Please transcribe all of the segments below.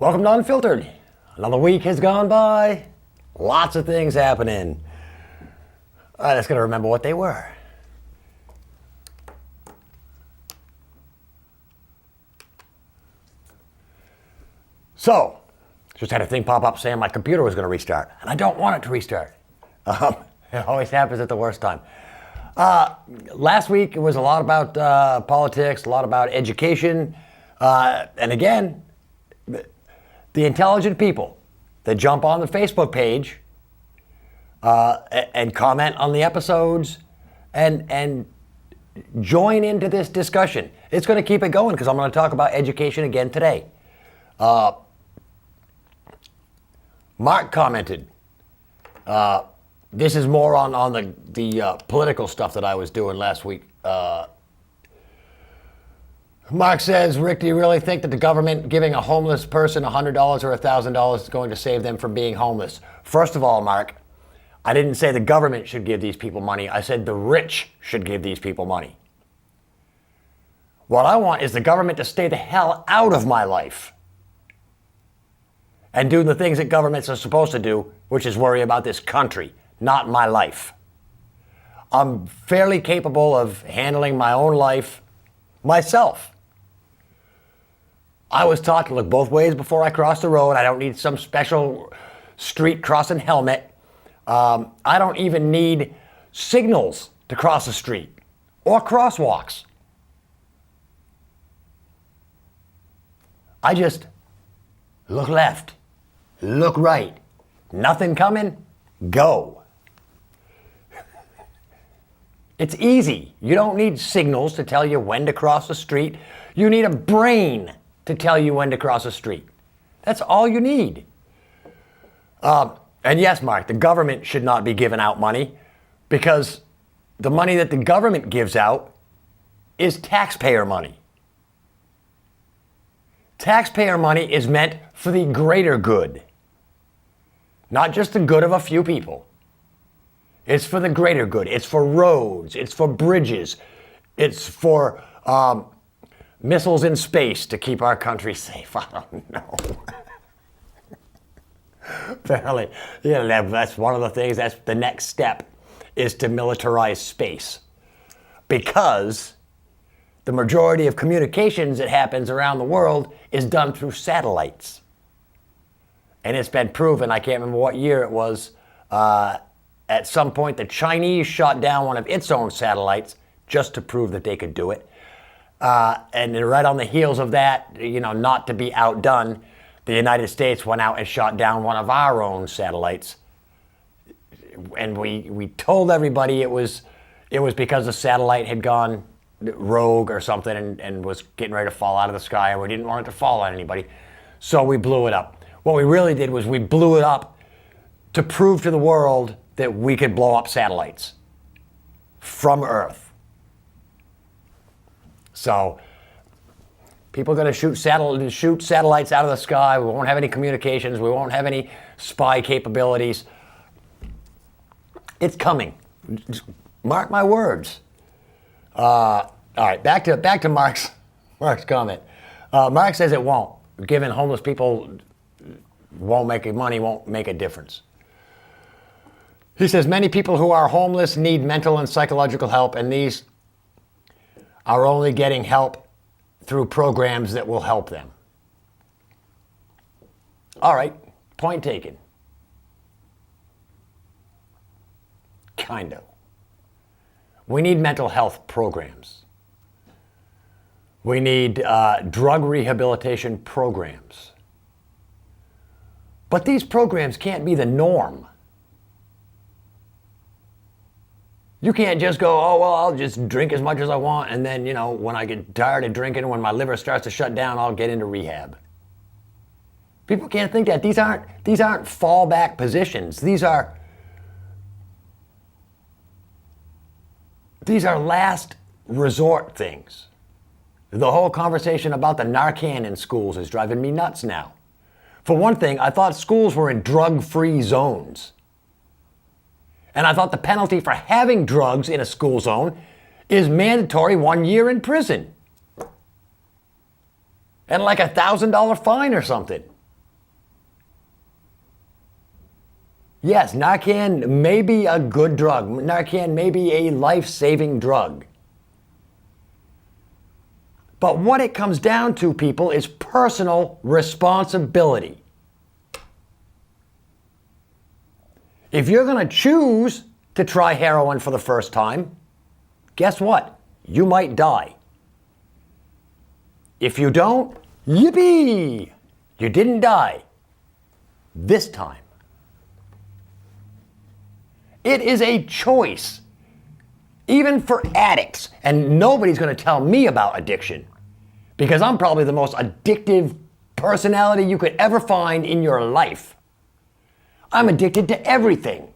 Welcome to Unfiltered. Another week has gone by. Lots of things happening. I just got to remember what they were. So, just had a thing pop up saying my computer was going to restart, and I don't want it to restart. It always happens at the worst time. Last week it was a lot about politics, a lot about education, and again, the intelligent people that jump on the Facebook page and comment on the episodes and join into this discussion. It's going to keep it going because I'm going to talk about education again today. Mark commented. This is more on the political stuff that I was doing last week. Mark says, Rick, do you really think that the government giving a homeless person $100 or $1,000 is going to save them from being homeless? First of all, Mark, I didn't say the government should give these people money. I said the rich should give these people money. What I want is the government to stay the hell out of my life and do the things that governments are supposed to do, which is worry about this country, not my life. I'm fairly capable of handling my own life myself. I was taught to look both ways before I cross the road. I don't need some special street crossing helmet. I don't even need signals to cross the street or crosswalks. I just look left, look right, nothing coming, go. It's easy. You don't need signals to tell you when to cross the street. You need a brain to tell you when to cross the street. That's all you need. And yes, Mark, the government should not be giving out money because the money that the government gives out is taxpayer money. Taxpayer money is meant for the greater good, not just the good of a few people. It's for the greater good. It's for roads. It's for bridges. It's for missiles in space to keep our country safe. I don't know. Apparently, that's one of the things. That's the next step is to militarize space, because the majority of communications that happens around the world is done through satellites. And it's been proven, I can't remember what year it was, at some point the Chinese shot down one of its own satellites just to prove that they could do it. And then right on the heels of that, not to be outdone, the United States went out and shot down one of our own satellites. And we told everybody it was because the satellite had gone rogue or something and was getting ready to fall out of the sky, and we didn't want it to fall on anybody. So we blew it up. What we really did was we blew it up to prove to the world that we could blow up satellites from Earth. So people are going to shoot satellites out of the sky. We won't have any communications. We won't have any spy capabilities. It's coming. Just mark my words. All right, back to Mark's comment. Mark says it won't. Giving homeless people won't make a difference. He says many people who are homeless need mental and psychological help, and these are only getting help through programs that will help them. All right, point taken. Kind of. We need mental health programs. We need drug rehabilitation programs. But these programs can't be the norm. You can't just go, oh, well, I'll just drink as much as I want, and then, when I get tired of drinking, when my liver starts to shut down, I'll get into rehab. People can't think that. These aren't fallback positions. These are last resort things. The whole conversation about the Narcan in schools is driving me nuts now. For one thing, I thought schools were in drug-free zones. And I thought the penalty for having drugs in a school zone is mandatory 1 year in prison. And like $1,000 fine or something. Yes, Narcan may be a good drug. Narcan may be a life-saving drug. But what it comes down to, people, is personal responsibility. If you're going to choose to try heroin for the first time, guess what? You might die. If you don't, yippee! You didn't die. This time. It is a choice, even for addicts. And nobody's going to tell me about addiction, because I'm probably the most addictive personality you could ever find in your life. I'm addicted to everything.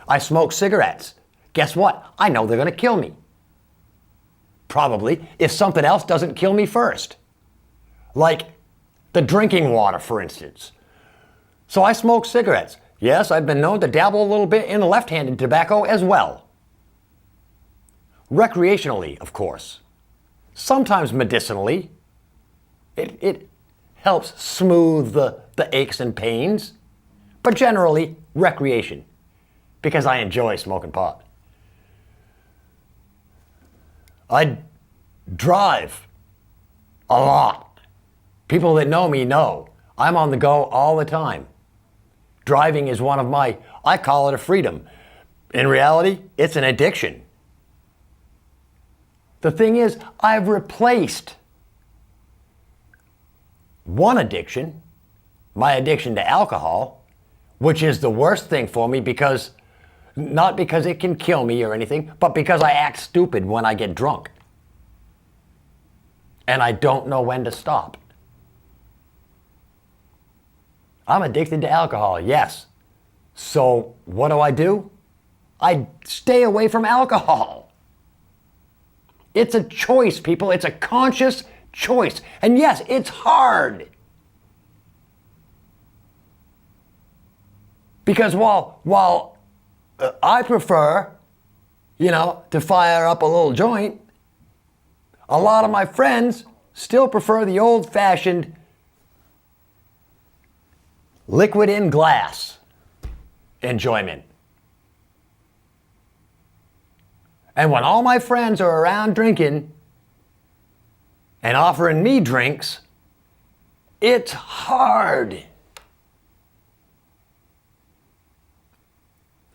I smoke cigarettes. Guess what? I know they're going to kill me. Probably, if something else doesn't kill me first. Like the drinking water, for instance. So I smoke cigarettes. Yes, I've been known to dabble a little bit in left-handed tobacco as well. Recreationally, of course. Sometimes medicinally. It helps smooth the aches and pains. But generally, recreation. Because I enjoy smoking pot. I drive a lot. People that know me know I'm on the go all the time. Driving is one of my, I call it a freedom. In reality, it's an addiction. The thing is, I've replaced one addiction, my addiction to alcohol, which is the worst thing for me because, not because it can kill me or anything, but because I act stupid when I get drunk. And I don't know when to stop. I'm addicted to alcohol, yes. So what do? I stay away from alcohol. It's a choice, people. It's a conscious choice. And yes, it's hard. Because while I prefer, to fire up a little joint, a lot of my friends still prefer the old-fashioned liquid in glass enjoyment. And when all my friends are around drinking and offering me drinks, it's hard.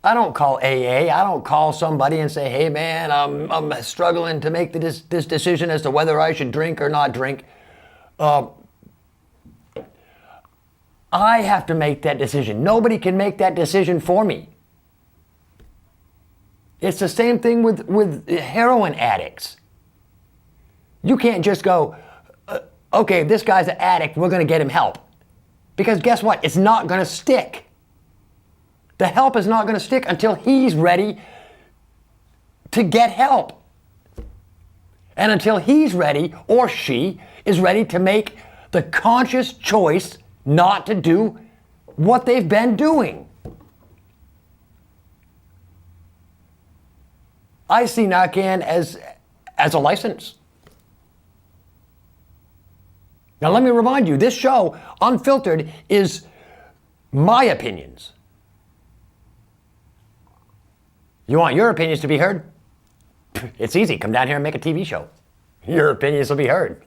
I don't call AA. I don't call somebody and say, hey man, I'm struggling to make this decision as to whether I should drink or not drink. I have to make that decision. Nobody can make that decision for me. It's the same thing with heroin addicts. You can't just go, okay, this guy's an addict, we're going to get him help. Because guess what? It's not going to stick. The help is not going to stick until he's ready to get help. And until he's ready, or she is ready to make the conscious choice not to do what they've been doing. I see Narcan as a license. Now let me remind you, this show, Unfiltered, is my opinions. You want your opinions to be heard? It's easy. Come down here and make a TV show. Your opinions will be heard.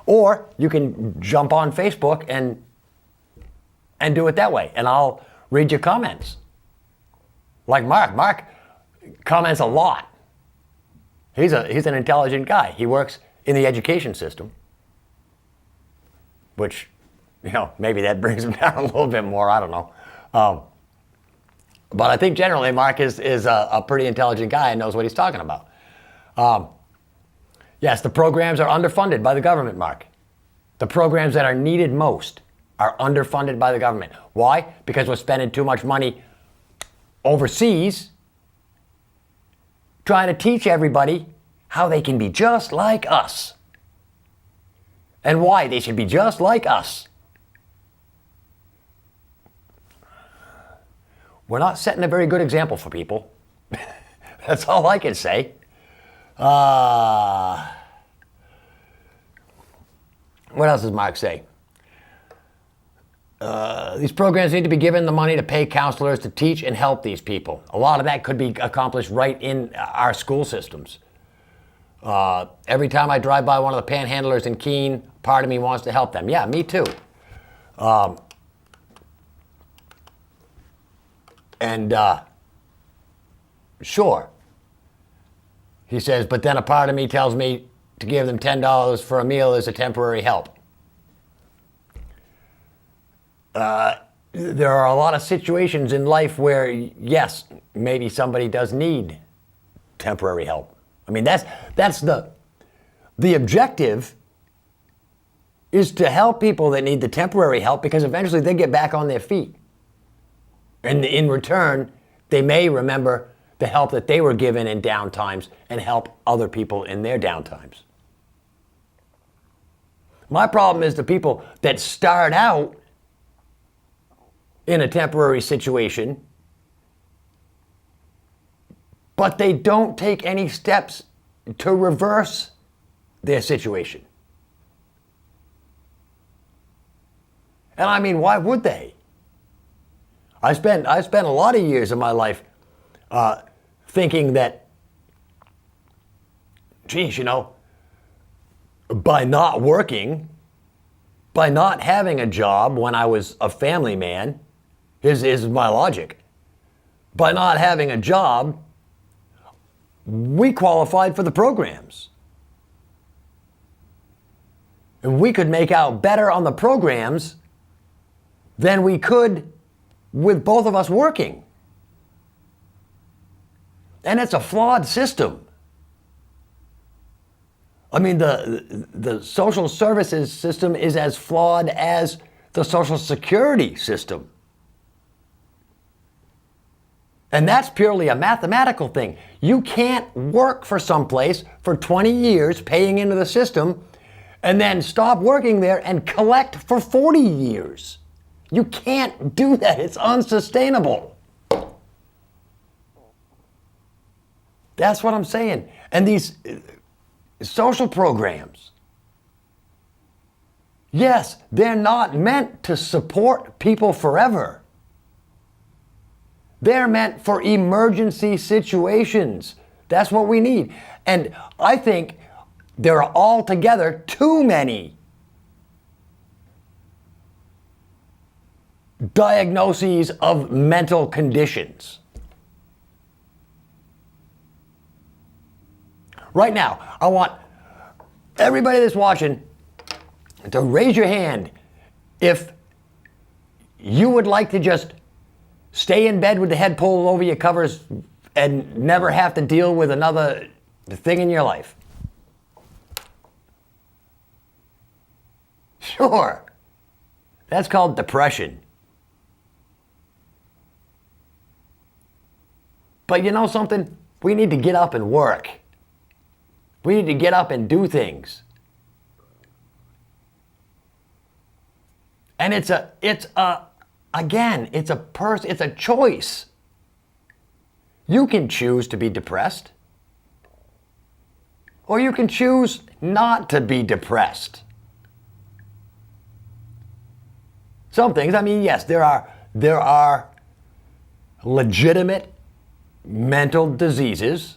Or you can jump on Facebook and do it that way, and I'll read your comments. Like Mark. Mark comments a lot. He's an intelligent guy. He works in the education system, which, maybe that brings him down a little bit more. I don't know. But I think generally Mark is a pretty intelligent guy and knows what he's talking about. Yes, the programs are underfunded by the government, Mark. The programs that are needed most are underfunded by the government. Why? Because we're spending too much money overseas trying to teach everybody how they can be just like us and why they should be just like us. We're not setting a very good example for people. That's all I can say. What else does Mark say? These programs need to be given the money to pay counselors to teach and help these people. A lot of that could be accomplished right in our school systems. Every time I drive by one of the panhandlers in Keene, part of me wants to help them. Yeah, me too. Sure. He says, but then a part of me tells me to give them $10 for a meal is a temporary help. There are a lot of situations in life where, yes, maybe somebody does need temporary help. I mean, that's the objective is to help people that need the temporary help, because eventually they get back on their feet. And in return, they may remember the help that they were given in downtimes and help other people in their downtimes. My problem is the people that start out in a temporary situation, but they don't take any steps to reverse their situation. And I mean, why would they? I spent a lot of years of my life thinking that, geez, you know, by not working, by not having a job when I was a family man, is my logic. By not having a job, we qualified for the programs. And we could make out better on the programs than we could with both of us working. And it's a flawed system. I mean, the social services system is as flawed as the Social Security system. And that's purely a mathematical thing. You can't work for someplace for 20 years paying into the system and then stop working there and collect for 40 years. You can't do that. It's unsustainable. That's what I'm saying. And these social programs, yes, they're not meant to support people forever. They're meant for emergency situations. That's what we need. And I think there are altogether too many diagnoses of mental conditions. Right now, I want everybody that's watching to raise your hand if you would like to just stay in bed with the head pulled over your covers and never have to deal with another thing in your life. Sure. That's called depression. But you know something? We need to get up and work. We need to get up and do things. And it's a choice. You can choose to be depressed, or you can choose not to be depressed. Some things, I mean, yes, there are legitimate mental diseases.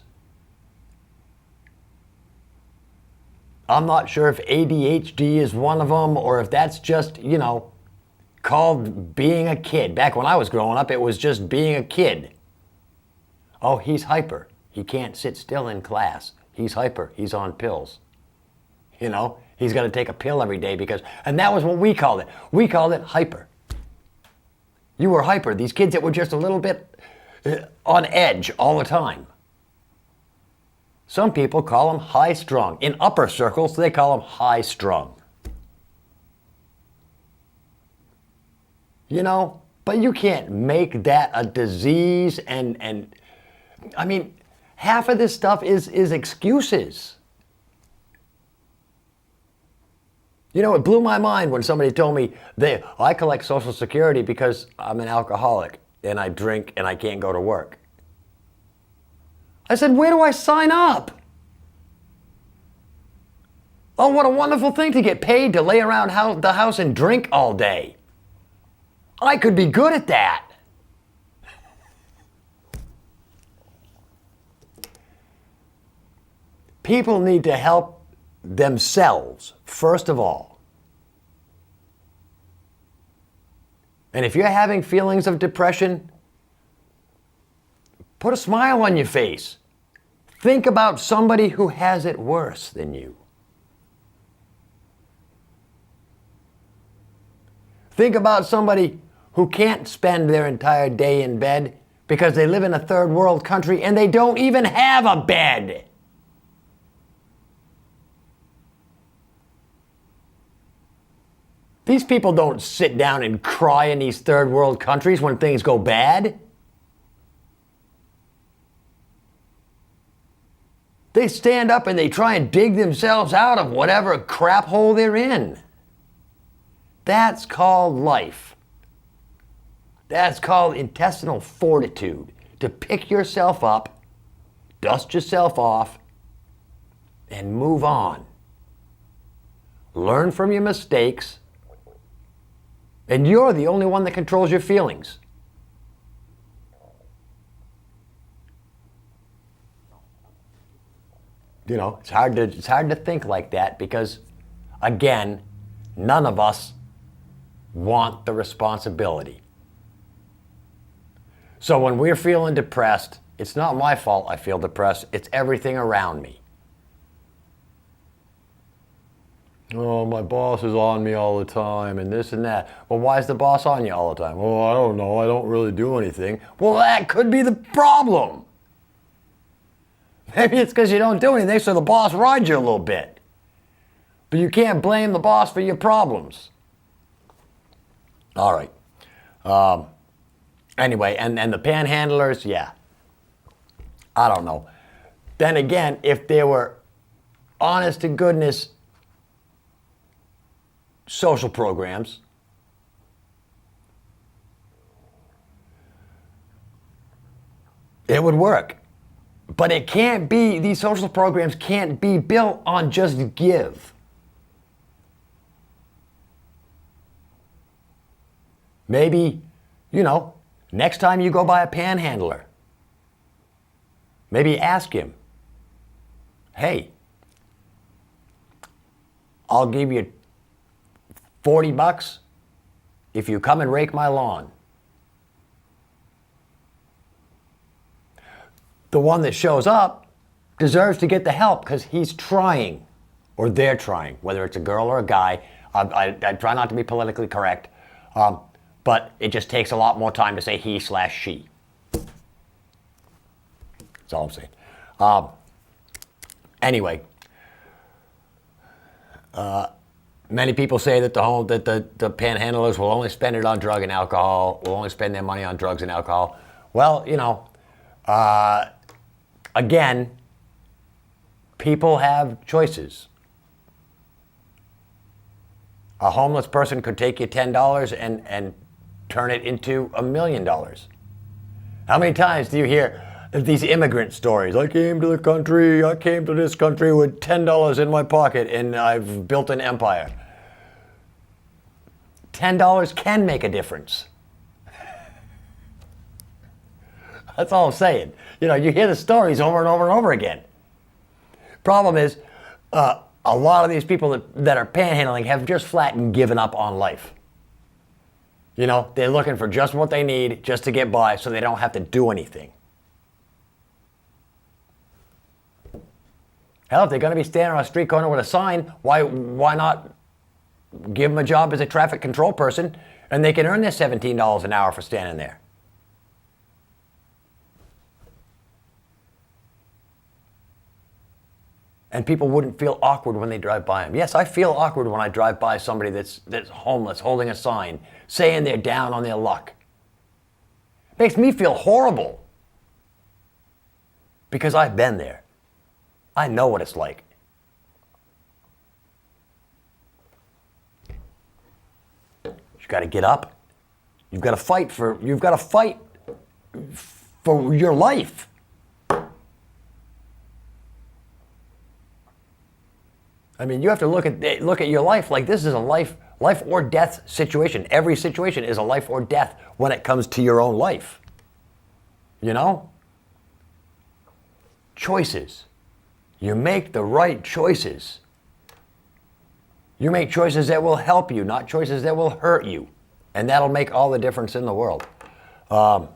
I'm not sure if ADHD is one of them, or if that's just, you know, called being a kid. Back when I was growing up, it was just being a kid. Oh, he's hyper. He can't sit still in class. He's hyper. He's on pills. You know, he's got to take a pill every day because, and that was what we called it. We called it hyper. You were hyper. These kids that were just a little bit on edge all the time. Some people call them high-strung. In upper circles, they call them high-strung. You know, but you can't make that a disease and I mean, half of this stuff is excuses. You know, it blew my mind when somebody told me, I collect Social Security because I'm an alcoholic and I drink and I can't go to work. I said, where do I sign up? Oh, what a wonderful thing to get paid to lay around the house and drink all day. I could be good at that. People need to help themselves, first of all. And if you're having feelings of depression, put a smile on your face. Think about somebody who has it worse than you. Think about somebody who can't spend their entire day in bed because they live in a third world country and they don't even have a bed. These people don't sit down and cry in these third world countries when things go bad. They stand up and they try and dig themselves out of whatever crap hole they're in. That's called life. That's called intestinal fortitude. To pick yourself up, dust yourself off, and move on. Learn from your mistakes. And you're the only one that controls your feelings. You know, it's hard to think like that because, again, none of us want the responsibility. So when we're feeling depressed, it's not my fault I feel depressed, it's everything around me. Oh, my boss is on me all the time and this and that. Well, why is the boss on you all the time? Oh, I don't know. I don't really do anything. Well, that could be the problem. Maybe it's because you don't do anything, so the boss rides you a little bit. But you can't blame the boss for your problems. All right. Anyway, and the panhandlers, yeah. I don't know. Then again, if there were honest to goodness social programs, it would work. But it can't be, these social programs can't be built on just give. Maybe, you know, next time you go by a panhandler, maybe ask him, hey, I'll give you $40 if you come and rake my lawn. The one that shows up deserves to get the help because he's trying, or they're trying, whether it's a girl or a guy. I try not to be politically correct, but it just takes a lot more time to say he/she. That's all I'm saying. Anyway, many people say that the panhandlers will only spend it on drug and alcohol, will only spend their money on drugs and alcohol. Well, you know, again, people have choices. A homeless person could take you $10 and turn it into $1 million. How many times do you hear these immigrant stories? I came to this country with $10 in my pocket and I've built an empire. $10 can make a difference. That's all I'm saying. You know, you hear the stories over and over and over again. Problem is, a lot of these people that are panhandling have just flat given up on life. You know, they're looking for just what they need just to get by so they don't have to do anything. Hell, if they're going to be standing on a street corner with a sign, why not give them a job as a traffic control person and they can earn their $17 an hour for standing there? And people wouldn't feel awkward when they drive by them. Yes, I feel awkward when I drive by somebody that's homeless, holding a sign, saying they're down on their luck. It makes me feel horrible. Because I've been there. I know what it's like. You got to get up. You've got to fight for your life. I mean, you have to look at your life like this is a life life or death situation. Every situation is a life or death when it comes to your own life. You know? Choices. You make the right choices. You make choices that will help you, not choices that will hurt you. And that'll make all the difference in the world. I'm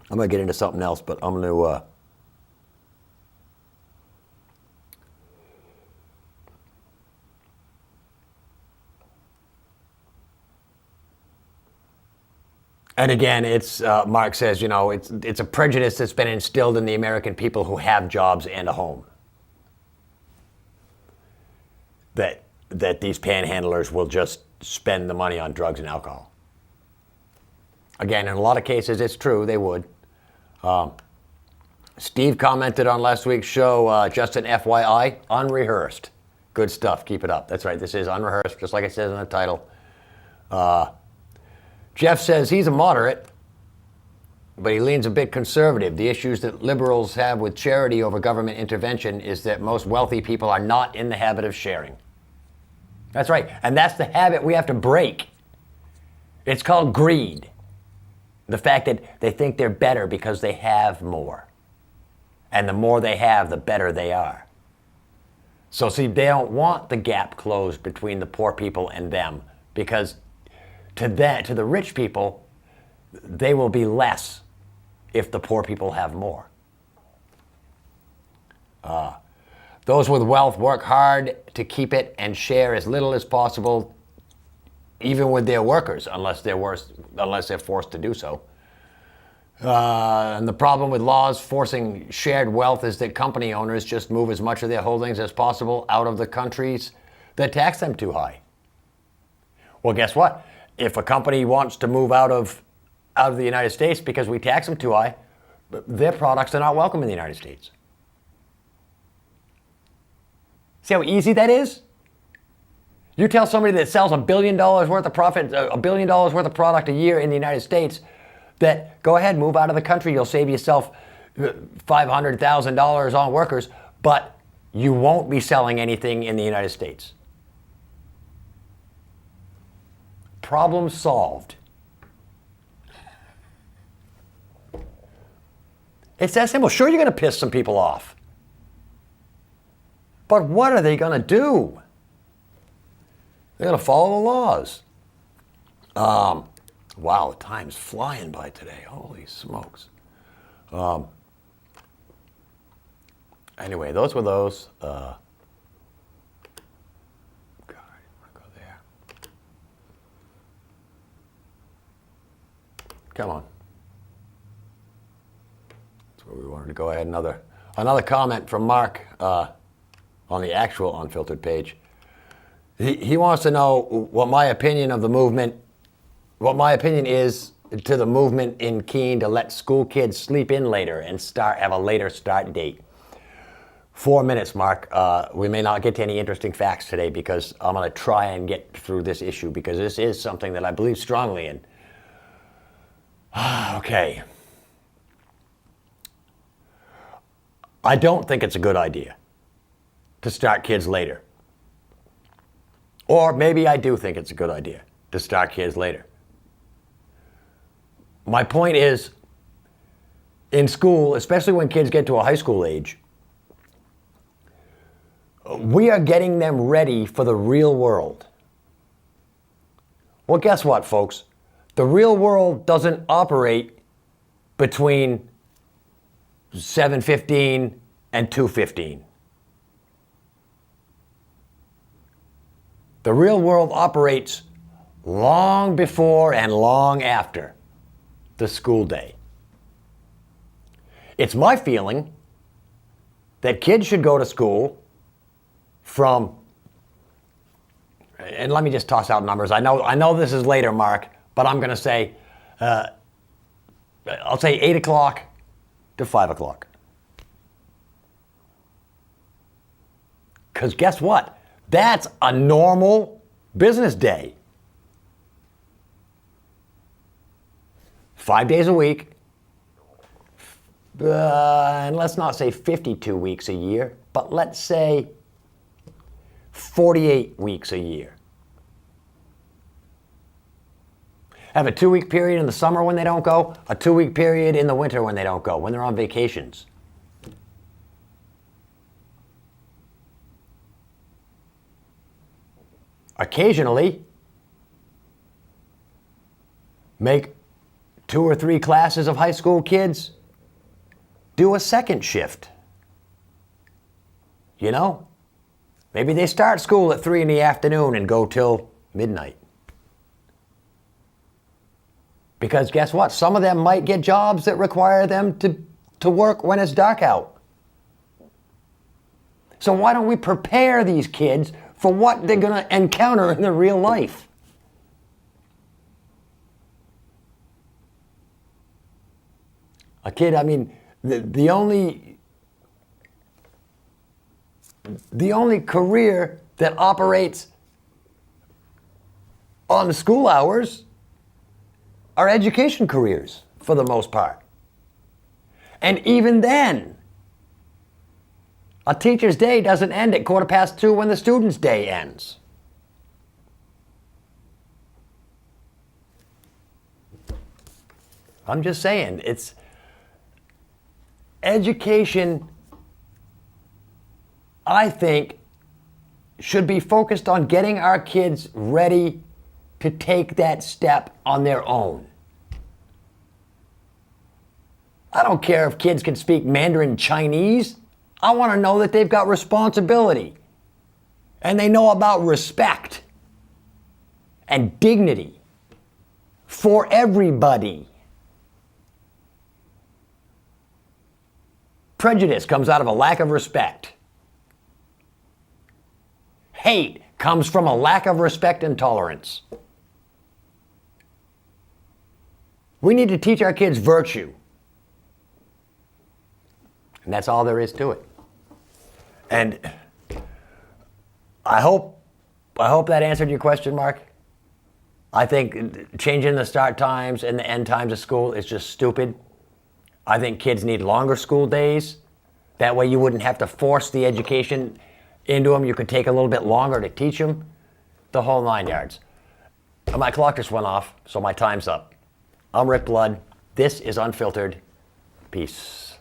going to get into something else, but I'm going to... And again, it's Mark says, it's a prejudice that's been instilled in the American people who have jobs and a home. That these panhandlers will just spend the money on drugs and alcohol. Again, in a lot of cases, it's true, they would. Steve commented on last week's show, just an FYI, unrehearsed. Good stuff, keep it up. That's right, this is unrehearsed, just like it says in the title. Jeff says he's a moderate, but he leans a bit conservative. The issues that liberals have with charity over government intervention is that most wealthy people are not in the habit of sharing. That's right, and that's the habit we have to break. It's called greed. The fact that they think they're better because they have more. And the more they have, the better they are. So see, they don't want the gap closed between the poor people and them, because to the rich people, they will be less if the poor people have more. Those with wealth work hard to keep it and share as little as possible, even with their workers, unless they're forced to do so. And the problem with laws forcing shared wealth is that company owners just move as much of their holdings as possible out of the countries that tax them too high. Well, guess what? If a company wants to move out of the United States because we tax them too high, their products are not welcome in the United States. See how easy that is? You tell somebody that sells $1 billion worth of profit, $1 billion worth of product a year in the United States, that go ahead, move out of the country. You'll save yourself $500,000 on workers, but you won't be selling anything in the United States. Problem solved. It's that simple. Sure, you're going to piss some people off. But what are they going to do? They're going to follow the laws. Wow, time's flying by today. Holy smokes. Anyway, those were those. God, I want to go there. Come on. That's where we wanted to go ahead. Another comment from Mark on the actual Unfiltered page. He wants to know what my opinion of the movement, what my opinion is to the movement in Keene to let school kids sleep in later and have a later start date. 4 minutes, Mark. We may not get to any interesting facts today because I'm going to try and get through this issue because this is something that I believe strongly in. Okay. I don't think it's a good idea to start kids later. Or maybe I do think it's a good idea to start kids later. My point is, in school, especially when kids get to a high school age, we are getting them ready for the real world. Well, guess what, folks? The real world doesn't operate between 7:15 and 2:15. The real world operates long before and long after the school day. It's my feeling that kids should go to school from, and let me just toss out numbers. I know this is later, Mark, but I'm going to say, I'll say 8 o'clock to 5 o'clock. Because guess what? That's a normal business day. 5 days a week, and let's not say 52 weeks a year, but let's say 48 weeks a year. have a 2-week period in the summer when they don't go, a 2-week period in the winter when they don't go, when they're on vacations. Occasionally, make 2 or 3 classes of high school kids do a second shift. You know? Maybe they start school at 3 in the afternoon and go till midnight. Because guess what? Some of them might get jobs that require them to work when it's dark out. So why don't we prepare these kids for what they're going to encounter in their real life? A kid, I mean, the only career that operates on the school hours are education careers, for the most part. And even then, a teacher's day doesn't end at 2:15 when the student's day ends. I'm just saying, it's education, I think, should be focused on getting our kids ready to take that step on their own. I don't care if kids can speak Mandarin Chinese. I want to know that they've got responsibility and they know about respect and dignity for everybody. Prejudice comes out of a lack of respect. Hate comes from a lack of respect and tolerance. We need to teach our kids virtue. And that's all there is to it. And I hope that answered your question, Mark. I think changing the start times and the end times of school is just stupid. I think kids need longer school days. That way you wouldn't have to force the education into them. You could take a little bit longer to teach them. The whole 9 yards. My clock just went off, so my time's up. I'm Rick Blood. This is Unfiltered. Peace.